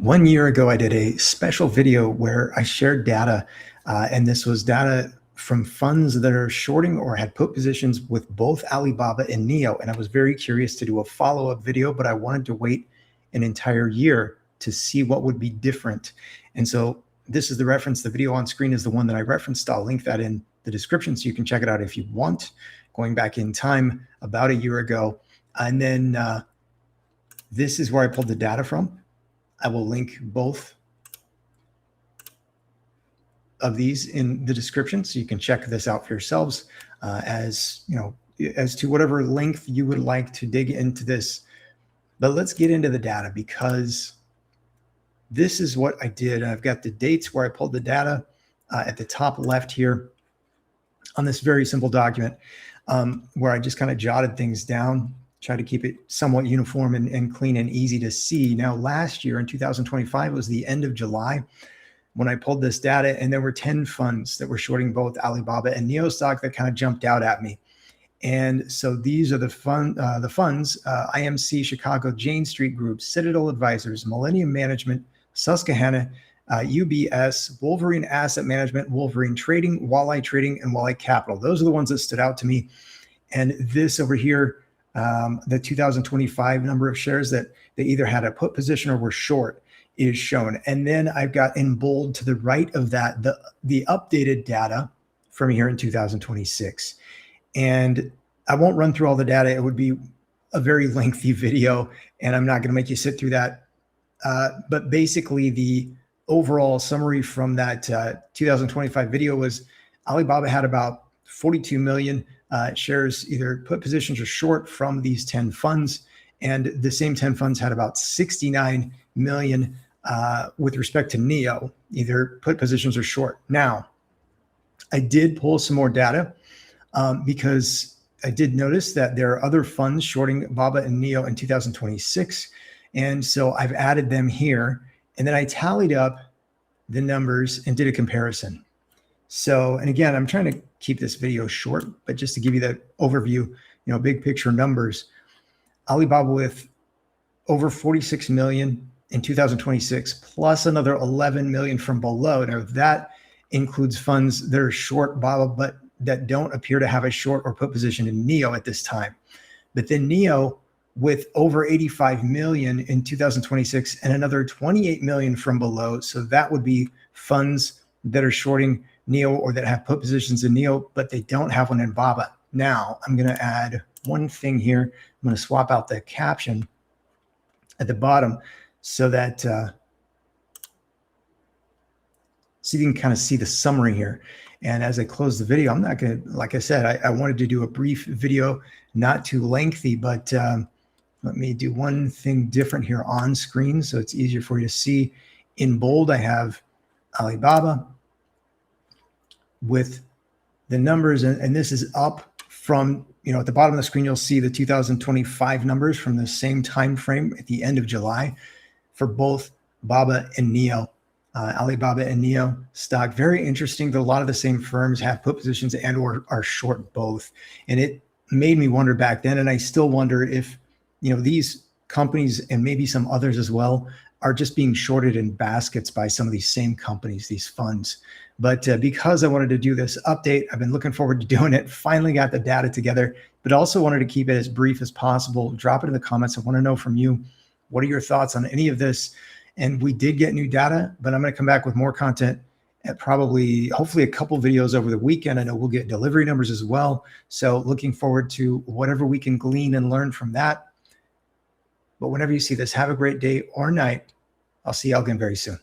1 year ago, I did a special video where I shared data, and this was data from funds that are shorting or had put positions with both Alibaba and NIO. And I was very curious to do a follow-up video, but I wanted to wait an entire year to see what would be different. And so this is the reference. The video on screen is the one that I referenced. I'll link that in the description so you can check it out if you want, going back in time about a year ago. And then this is where I pulled the data from. I will link both of these in the description so you can check this out for yourselves as to whatever length you would like to dig into this. But let's get into the data, because this is what I did. I've got the dates where I pulled the data at the top left here on this very simple document where I just kind of jotted things down, try to keep it somewhat uniform and clean and easy to see. Now, last year in 2025 was the end of July when I pulled this data, and there were 10 funds that were shorting both Alibaba and NIO stock that kind of jumped out at me. And so these are the funds, IMC, Chicago, Jane Street Group, Citadel Advisors, Millennium Management, Susquehanna, UBS, Wolverine Asset Management, Wolverine Trading, Walleye Trading, and Walleye Capital. Those are the ones that stood out to me. And this over here, the 2025 number of shares that they either had a put position or were short is shown. And then I've got in bold to the right of that, the updated data from here in 2026. And I won't run through all the data. It would be a very lengthy video, and I'm not going to make you sit through that. But basically, the overall summary from that 2025 video was Alibaba had about 42 million shares, either put positions or short from these 10 funds. And the same 10 funds had about 69 million with respect to NIO, either put positions or short. Now, I did pull some more data because I did notice that there are other funds shorting BABA and NIO in 2026. And so I've added them here. And then I tallied up the numbers and did a comparison. So, and again, I'm trying to keep this video short, but just to give you that overview, big picture numbers. Alibaba with over 46 million in 2026, plus another 11 million from below. Now that includes funds that are short BABA, but that don't appear to have a short or put position in NIO at this time. But then NIO with over 85 million in 2026 and another 28 million from below. So that would be funds that are shorting NIO or that have put positions in NIO, but they don't have one in BABA. Now I'm going to add one thing here. I'm going to swap out the caption at the bottom so that so you can kind of see the summary here. And as I close the video, I'm not going to, like I said, I wanted to do a brief video, not too lengthy, but let me do one thing different here on screen so it's easier for you to see. In bold, I have Alibaba with the numbers, and this is up from, at the bottom of the screen, you'll see the 2025 numbers from the same time frame at the end of July for both BABA and NIO. Alibaba and NIO stock. Very interesting that a lot of the same firms have put positions and or are short both. And it made me wonder back then, and I still wonder if, these companies and maybe some others as well are just being shorted in baskets by some of these same companies, these funds. But because I wanted to do this update, I've been looking forward to doing it. Finally got the data together, but also wanted to keep it as brief as possible. Drop it in the comments. I want to know from you, what are your thoughts on any of this? And we did get new data, but I'm going to come back with more content at hopefully a couple videos over the weekend. I know we'll get delivery numbers as well. So looking forward to whatever we can glean and learn from that. But whenever you see this, have a great day or night. I'll see you all again very soon.